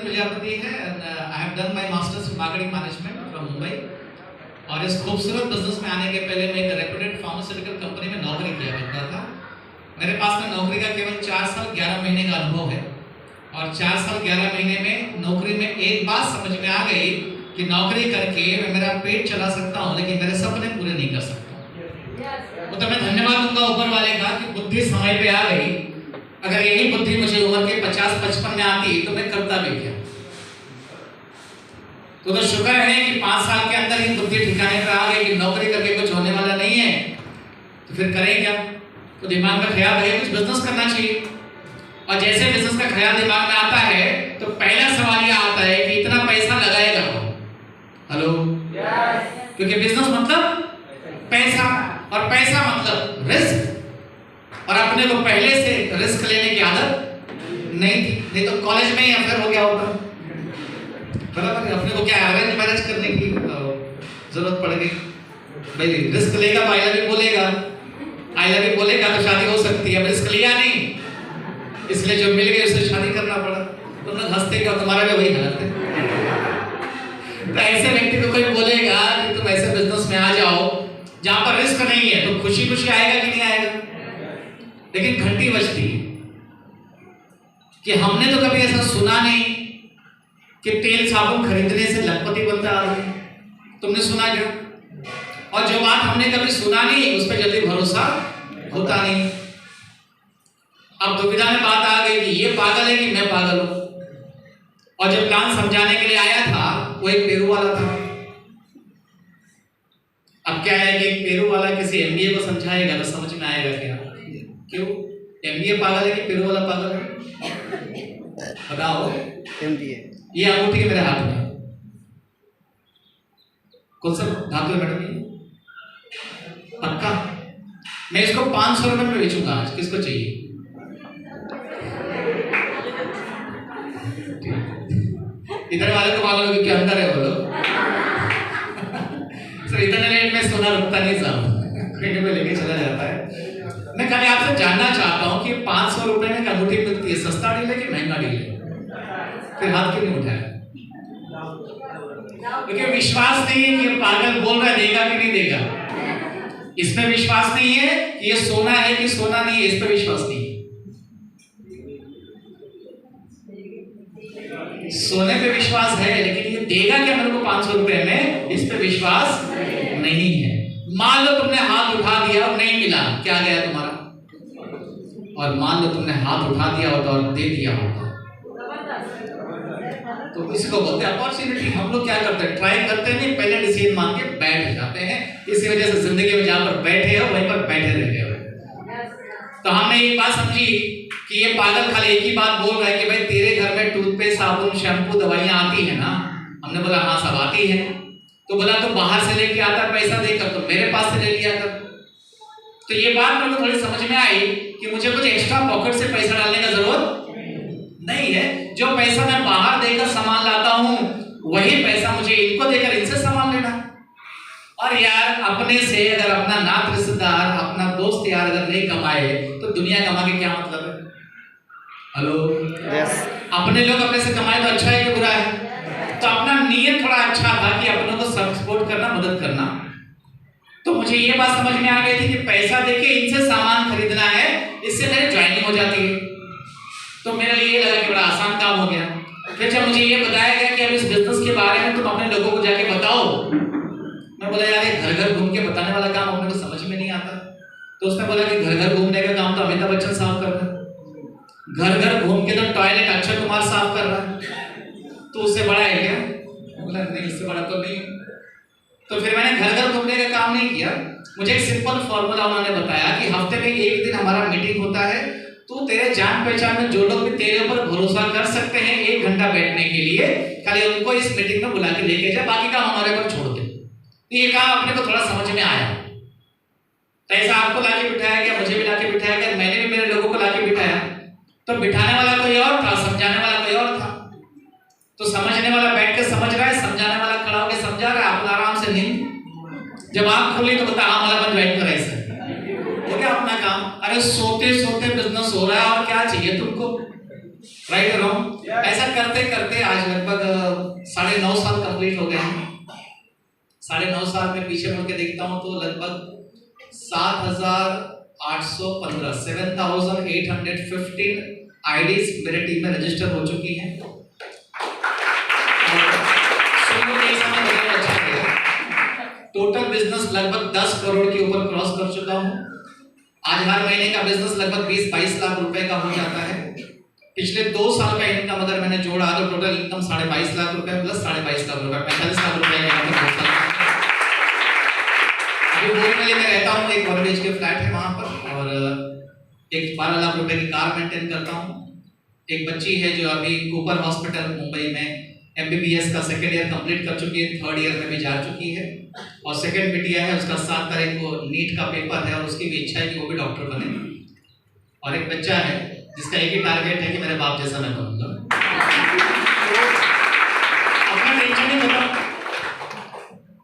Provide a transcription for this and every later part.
प्रजापति है and I have done my masters in marketing management from Mumbai और इस खूबसूरत बिजनेस में आने के पहले मैं एक रेप्यूटेड फार्मास्यूटिकल कंपनी में नौकरी किया करता था। मेरे पास में नौकरी का केवल 4 साल 11 महीने का अनुभव है और 4 साल 11 महीने में नौकरी में एक बात समझ में आ गई कि नौकरी करके मैं मेरा पेट चला सकता हूँ लेकिन मेरे सपने पूरे नहीं कर सकता। तो मैं धन्यवाद दूंगा ऊपर वाले का कि बुद्धि समय पे आ गई। अगर यही बुद्धि मुझे उम्र के 50-55 में आती तो मैं करता भी क्या। तो शुक्र है कि 5 साल के अंदर ही बुद्धि ठिकाने पर आ गई कि नौकरी करके कुछ होने वाला नहीं है तो फिर करें क्या। तो दिमाग में ख्याल है कुछ बिजनेस करना चाहिए और जैसे बिजनेस का ख्याल दिमाग में आता है तो पहला सवाल यह आता है कि इतना पैसा लगाएगा कौन। हेलो क्योंकि बिजनेस मतलब पैसा और पैसा मतलब रिस्क और अपने को पहले से रिस्क लेने की आदत नहीं थी। नहीं तो कॉलेज में ही अफेयर हो गया होता बराबर। अपने को क्या अरेंज मैरिज करने की जरूरत पड़ गई। भाई रिस्क लेगा तो आई लव यू बोलेगा, आई लव यू बोलेगा तो शादी हो सकती है। रिस्क लिया नहीं इसलिए जो मिल गए उससे शादी करना पड़ा। तुम लोग हंसते क्या, तुम्हारा भी वही हालत है। तो ऐसे व्यक्ति को कोई बोलेगा कि तुम ऐसे बिजनेस में आ जाओ जहां पर रिस्क नहीं है तो खुशी खुशी आएगा कि नहीं आएगा। लेकिन घंटी बजती है कि हमने तो कभी ऐसा सुना नहीं कि तेल साबुन खरीदने से लखपति बनता आदमी। तुमने सुना क्या? और जो बात हमने कभी सुना नहीं उस पर जल्दी भरोसा होता नहीं। अब दुविधा में बात आ गई कि ये पागल है कि मैं पागल हूं। और जब प्लान समझाने के लिए आया था वो एक पेरू वाला था। अब क्या है कि एक पेरू वाला किसी एमबीए को समझाएगा तो समझ में आएगा क्या? क्यों एमबीए पागल है कि पेरू वाला पागल है? बताओ। एमबीए ये अंगूठी है मेरे हाथ में, कौन सा धातु है मैडम? पक्का मैं इसको 500 रुपए में बेचूंगा आज। किसको चाहिए? इधर वाले को मालूम है कि अंदर है बोलो। सर इतने रेट में सोना रुकता नहीं साहब, पेट में लेके चला जाता है। मैं खाली आपसे जानना चाहता हूँ कि 500 रुपए में अंगूठी मिलती है, सस्ता डील है कि महंगा डील है? फिर हाथ क्यों नहीं उठाया? क्योंकि विश्वास नहीं है कि ये पागल बोल रहा है देगा कि नहीं देगा। इसमें विश्वास नहीं है कि ये सोना है कि सोना नहीं है, इस पे विश्वास नहीं है। सोने पे विश्वास है लेकिन ये देगा क्या मेरे को 500 रुपए में, इस पे विश्वास नहीं है। मान लो तुमने हाथ उठा दिया और नहीं मिला, क्या गया तुम्हारा? और मान लो तुमने हाथ उठा दिया होता और दे दिया होता तो इसको बोलते हैं अपॉर्चुनिटी। हम लोग क्या करते हैं, ट्राई करते नहीं, पहले डिसीजन मान के बैठ जाते हैं। इसी वजह से जिंदगी में जहां पर बैठे हो वहीं पर बैठे रह गए हो। तो हमने एक बात समझी कि ये पागल खाली एक ही बात बोल रहा है कि भाई तेरे घर में टूथपेस्ट साबुन शैम्पू दवाइयां आती है ना। हमने बोला हाँ सब आती है। तो बोला तो बाहर से लेके आता पैसा देकर तो मेरे पास से ले लिया कर। तो ये बात मेरे को थोड़ी समझ में आई कि मुझे कुछ एक्स्ट्रा पॉकेट से पैसा डालने का जरूरत नहीं है। जो पैसा मैं बाहर देकर सामान लाता हूं वही पैसा मुझे इनको देकर इनसे सामान लेना। और यार अपने से अगर अपना नात रिश्तेदार अपना दोस्त यार अगर नहीं कमाए तो दुनिया कमा के क्या मतलब है? Hello yes. अपने लोग अपने से कमाए तो अच्छा है कि बुरा है? तो अपना नियत थोड़ा अच्छा था कि अपनों को सपोर्ट करना, मदद करना। तो मुझे ये बात समझ में आ गई थी कि पैसा देके इनसे सामान खरीदना है, इससे मेरी ज्वाइनिंग हो जाती है। तो मेरे लिए ये लगा कि बड़ा आसान काम हो गया। फिर जब मुझे ये बताया गया कि अब इस बिजनेस के बारे में तुम अपने लोगों को जाके बताओ, मैं बोला यार ये घर घर घूम के बताने वाला काम अपने को समझ में नहीं आता। तो उसने बोला कि घर घर घूमने का काम तो अमिताभ बच्चन साहब कर रहे हैं, घर घर घूम के तो टॉयलेट अक्षय कुमार साफ कर रहा है, तो उससे बड़ा है क्या? बोला नहीं इससे बड़ा तो नहीं। तो फिर मैंने घर घर घूमने का काम नहीं किया। मुझे एक सिंपल फॉर्मूला उन्होंने बताया कि हफ्ते में एक दिन हमारा मीटिंग होता है, तो तेरे जान पहचान में जो लोग भी तेरे ऊपर भरोसा कर सकते हैं 1 घंटा बैठने के लिए, खाली उनको इस मीटिंग में बुला के लेके जा, बाकी काम हमारे ऊपर छोड़ दे। ये काम अपने को थोड़ा समझ में आया। तो ऐसा आपको लाके बिठाया गया, मुझे भी लाके बिठाया गया, मैंने भी मेरे लोगों को लाके बिठाया। तो बिठाने वाला कोई और था, समझाने वाला कोई और था। तो समझने वाला बैठ के समझ रहा है, समझाने वाला खड़ा होकर समझा रहा है। आप आराम से नींद जब आंख खुली तो बता हाँ मला बन ज्वाइन करा ऐसा हो गया अपना काम। अरे सोते सोते बिजनेस हो रहा है और क्या चाहिए तुमको? राइट और रॉन्ग? ऐसा करते करते आज लगभग 9.5 साल कंप्लीट हो गए हैं। 9.5 साल में पीछे मुड़ के देखता हूँ तो लगभग 7,815 आईडीज मेरे टीम में रजिस्टर हो चुकी हैं। टोटल बिजनेस लगभग 10 करोड़ के ऊपर क्रॉस कर चुका हूँ। आज हर महीने का बिजनेस लगभग 20-22 लाख रुपए का हो जाता है। पिछले 2 साल का इनकम अगर मैंने जोड़ा तो टोटल इनकम 22.5 लाख रुपए प्लस 22.5 लाख रुपए 45 लाख रुपए का इनकम। अभी बोलने में रहता हूँ, एक 1 BHK फ्लैट है वहां पर, और एक 12 लाख रुपए की कार मेंटेन करता हूँ। एक बच्ची है जो अभी कूपर हॉस्पिटल मुंबई में MBBS का 2nd ईयर कंप्लीट कर चुकी है, 3rd ईयर में भी जा चुकी है, और 2nd बिटिया है उसका 7 तारीख को नीट का पेपर है और उसकी भी इच्छा है कि वो भी डॉक्टर बने। और एक बच्चा है जिसका एक ही टारगेट है कि मेरे बाप जैसा मैं बनूंगा। अपना टेंशन नहीं होता।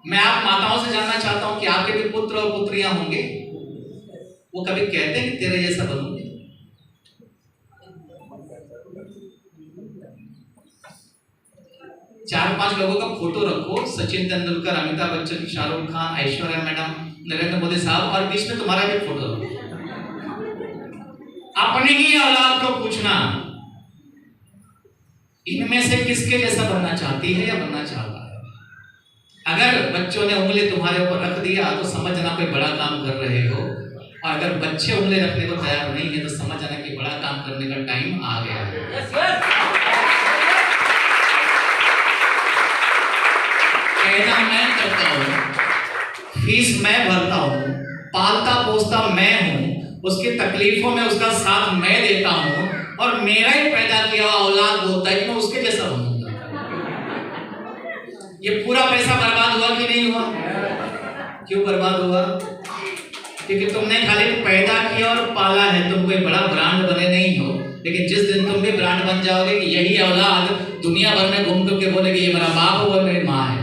मैं आप माताओं से जानना चाहता हूं कि आपके भी पुत्र और पुत्रियां होंगे, वो कभी कहते हैं कि तेरे जैसा बनूंगे? 4-5 लोगों का फोटो रखो, सचिन तेंदुलकर, अमिताभ बच्चन, शाहरुख खान, ऐश्वर्या मैडम, नरेंद्र मोदी साहब, और बीच में तुम्हारा भी फोटो रखो। अपनी ही औलाद को पूछना इनमें से किसके जैसा बनना चाहती है या बनना चाहता है। अगर बच्चों ने उंगली तुम्हारे ऊपर रख दिया तो समझना कोई बड़ा काम कर रहे हो, और अगर बच्चे उंगली रखने को तैयार नहीं है तो समझना कि बड़ा काम करने का टाइम आ गया है। पैदा मैं करता हूँ, फीस मैं भरता हूँ, पालता पोसता मैं हूँ, उसकी तकलीफों में उसका साथ मैं देता हूँ, और मेरा ही पैदा किया हुआ औलाद बोलता है कि मैं उसके जैसा बनूंगा। ये पूरा पैसा बर्बाद हुआ कि नहीं हुआ? क्यों बर्बाद हुआ? क्योंकि तुमने खाली पैदा किया और पाला है, तुम कोई बड़ा ब्रांड बने नहीं हो। लेकिन जिस दिन तुम भी ब्रांड बन जाओगे कि यही औलाद दुनिया भर में घूम करके बोलेगी ये मेरा बाप है और मेरी माँ है,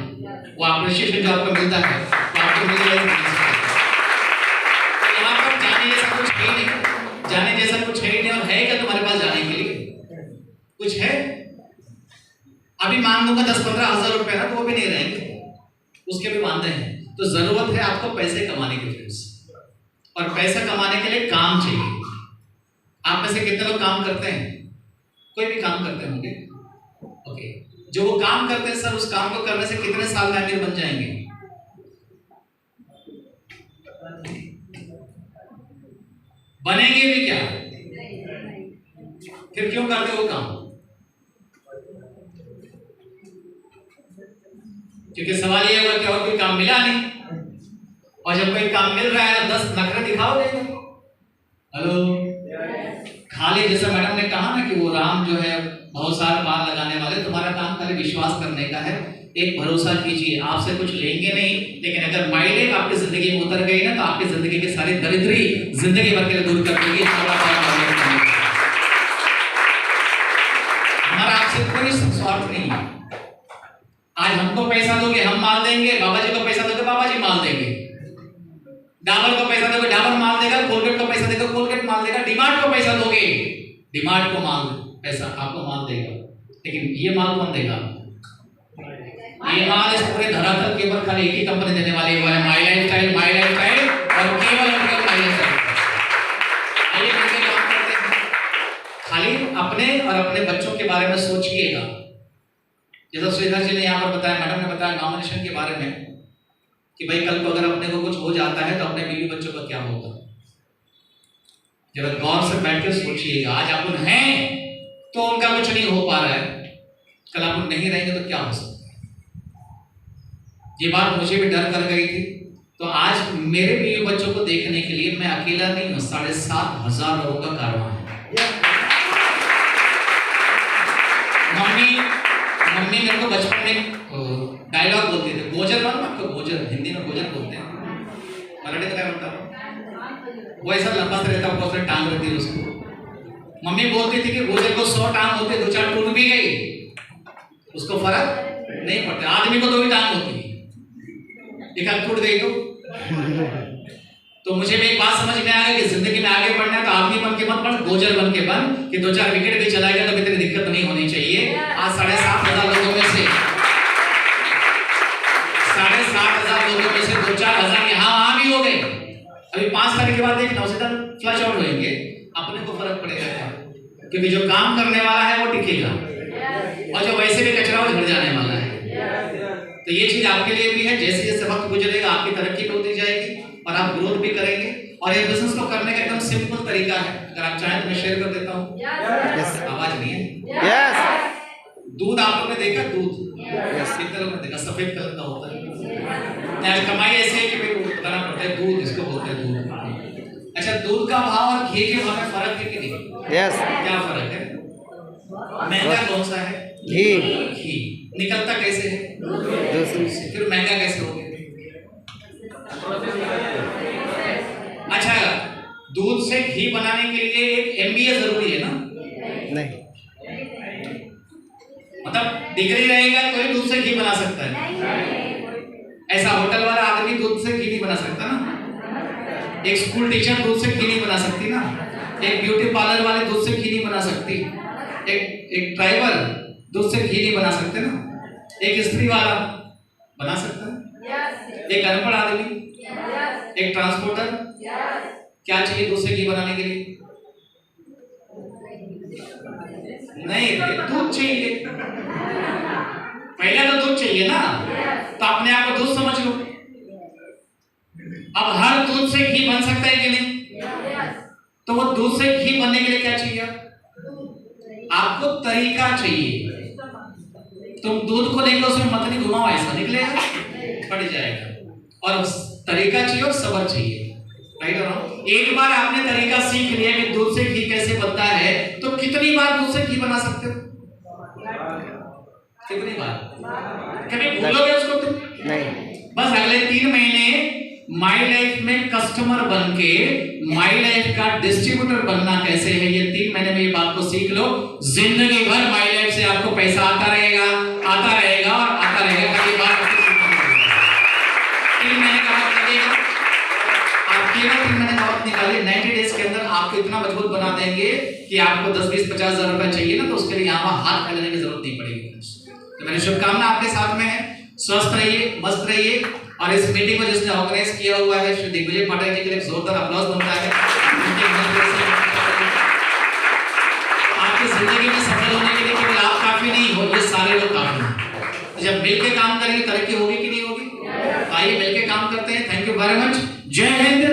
वो अप्रिशिएशन जो आपको मिलता है वो आपको मिल जाएगा। यहाँ पर जाने जैसा कुछ है नहीं, जाने जैसा कुछ है नहीं। और है क्या तुम्हारे पास जाने के लिए? कुछ है? अभी मांग दूंगा 10-15 हज़ार रुपए ना तो वो भी नहीं रहेंगे, उसके भी वादे हैं। तो जरूरत है आपको पैसे कमाने की फ्रेंड्स, और पैसा कमाने के लिए काम चाहिए। आप में से कितने लोग काम करते हैं? कोई भी काम करते होंगे, ओके। जो वो काम करते हैं सर, उस काम को करने से कितने साल में अमीर बन जाएंगे? बनेंगे भी क्या? फिर क्यों करते हो काम? क्योंकि सवाल ये होगा कि और कोई काम मिला नहीं, और जब कोई काम मिल रहा है 10 नखरे दिखाओगे। हेलो, खाली जैसा मैडम ने कहा ना कि वो राम जो है बहुत सारे बार लगाने वाले, तुम्हारा काम खाली विश्वास करने का है। एक भरोसा कीजिए, आपसे कुछ लेंगे नहीं, लेकिन अगर माइलेज आपकी जिंदगी में उतर गई ना तो आपकी जिंदगी की सारी दरिद्री जिंदगी भर के लिए दूर कर देगी। हमारा आपसे कोई स्वार्थ नहीं है। आज हमको पैसा दोगे हम माल देंगे, बाबा जी को पैसा दोगे बाबा जी माल देंगे, डाबर को पैसा दोगे डाबर माल देगा, कोलगेट को पैसा देगा कोलगेट माल देगा, डिमार्ट को पैसा दोगे डिमार्ट को माल पैसा आपको माल देगा। लेकिन ये माल कौन देगा? ये माल इस पूरे धरातल के ऊपर खाली एक ही कंपनी देने वाली है, माई लाइफ स्टाइल और केवल माई लाइफ स्टाइल। आइए मिलकर काम करते हैं। खाली अपने और अपने बच्चों के बारे में सोचिएगा। जैसा श्रीधर जी ने यहाँ पर बताया, मैडम ने बताया नॉमिनेशन के बारे में कि भाई कल को अगर अपने को कुछ हो जाता है तो अपने बीवी बच्चों का क्या होगा। जरा गौर से बैठकर सोचिएगा। आज आप हैं तो उनका कुछ नहीं हो पा रहा है, कल आप नहीं रहेंगे तो क्या हो सकता है। ये बात मुझे भी डर कर गई थी। तो आज मेरे बीवी बच्चों को देखने के लिए मैं अकेला नहीं हूँ, 7,500 लोगों का कारवां है। मम्मी मेरे को बचपन में डायलॉग बोलते थे, गोजर मालूम आपको? गोजर हिंदी में गोजर बोलते हैं, मराठी में क्या बोलता है? वो ऐसा लंबा सा रहता है, बहुत सारी टांग रहती है उसको। मम्मी बोलती थी कि गोजर को 100 टांग होती है, 2-4 टूट भी गई उसको फर्क नहीं पड़ता। आदमी को 2 ही टांग होती है, एक हाथ टूट गई तो तो मुझे भी एक बात समझ में आ गई कि जिंदगी में आगे बढ़ना है तो आदमी बन के मत बढ़, गोजर बन के बन कि 2-4 विकेट भी चलाएगा तो भी तेरी दिक्कत नहीं होनी चाहिए। आज 7,500 लोगों में से 7,500 लोगों में से 2-4 हजार यहाँ वहां भी हो गए। अभी 5 तारीख के बाद देखना उसे तक फ्लश आउट होंगे, अपने को फर्क पड़ेगा क्या? क्योंकि जो काम करने वाला है वो टिकेगा और जो वैसे भी कचरा वो झड़ जाने वाला है। तो ये चीज आपके लिए भी है, जैसे जैसे वक्त गुजरेगा आपकी तरक्की होती जाएगी और आप ग्रोथ भी करेंगे। और ये बिजनेस को करने का एकदम सिंपल तरीका है, अगर आप चाहें तो मैं शेयर कर देता हूँ। आवाज नहीं है? दूध आप लोगों ने देखा? दूध कितने लोगों ने देखा? सफेद कलर का होता है। कमाई ऐसे है कि बताना पड़ता है, दूध इसको बोलते हैं दूध। अच्छा, दूध का भाव और घी के भाव में फर्क है कि नहीं? क्या फर्क है? महंगा कौन सा है? घी। निकलता कैसे है? दूध से। फिर महंगा कैसे हो गया? अच्छा, दूध से घी बनाने के लिए एक MBA जरूरी है ना? नहीं। मतलब डिग्री रहेगा तो ही दूध से घी बना सकता है। ऐसा होटल वाला आदमी दूध से घी नहीं बना सकता ना। एक स्कूल टीचर दूध से घी नहीं बना सकती ना। एक ब्यूटी पार्लर वाले दूध से घी नहीं बना सकती। एक ड्राइवर दूध से घी नहीं बना सकते ना। एक स्त्री वाला बना सकता है। एक अनपढ़ आदमी, एक ट्रांसपोर्टर, क्या चाहिए दूध से घी बनाने के लिए? नहीं, दूध चाहिए। पहले तो दूध चाहिए ना, तो अपने आप को दूध समझ लो। अब हर दूध से घी बन सकता है कि नहीं? तो वो दूध से घी बनने के लिए क्या चाहिए? आपको तरीका चाहिए। तुम दूध को लेकर उसमें मत घुमाओ, ऐसा निकलेगा, फट जाएगा। और तरीका चाहिए और सब्र चाहिए। राइट और रॉन्ग? एक बार आपने तरीका सीख लिया कि दूध से घी कैसे बनता है, तो कितनी बार दूध से घी बना सकते हो? कितनी बार? कभी भूलोगे उसको तुम? नहीं। बस अगले 3 महीने माई लाइफ में कस्टमर बन के माई लाइफ का डिस्ट्रीब्यूटर बनना कैसे है, ये 3 महीने में ये बात को सीख लो। जिंदगी भर माई लाइफ से आपको पैसा आता रहेगा और आता रहेगा। कभी बात 3 महीने का वक्त लगेगा। आप केवल 3 महीने का वक्त निकालिए, 90 डेज के अंदर आपको इतना मजबूत बना देंगे कि आपको 10, 20, 50 हजार रुपए चाहिए ना, तो उसके लिए यहाँ हाथ फैलाने की जरूरत नहीं पड़ेगी। तो मेरी शुभकामना आपके साथ में है। स्वस्थ रहिए, मस्त रहिए। और इस मीटिंग को जिसने ऑर्गेनाइज किया हुआ है श्री दिग्विजय पाठक जी के लिए जोरदार अप्लॉज बनता है। आपकी जिंदगी में सफल होने के लिए केवल आप काफी नहीं हो, ये सारे लोग काफी हैं। जब मिलकर काम करेंगे तरक्की होगी कि नहीं होगी? आइए मिलकर काम करते हैं। Thank you very much. जय हिंद।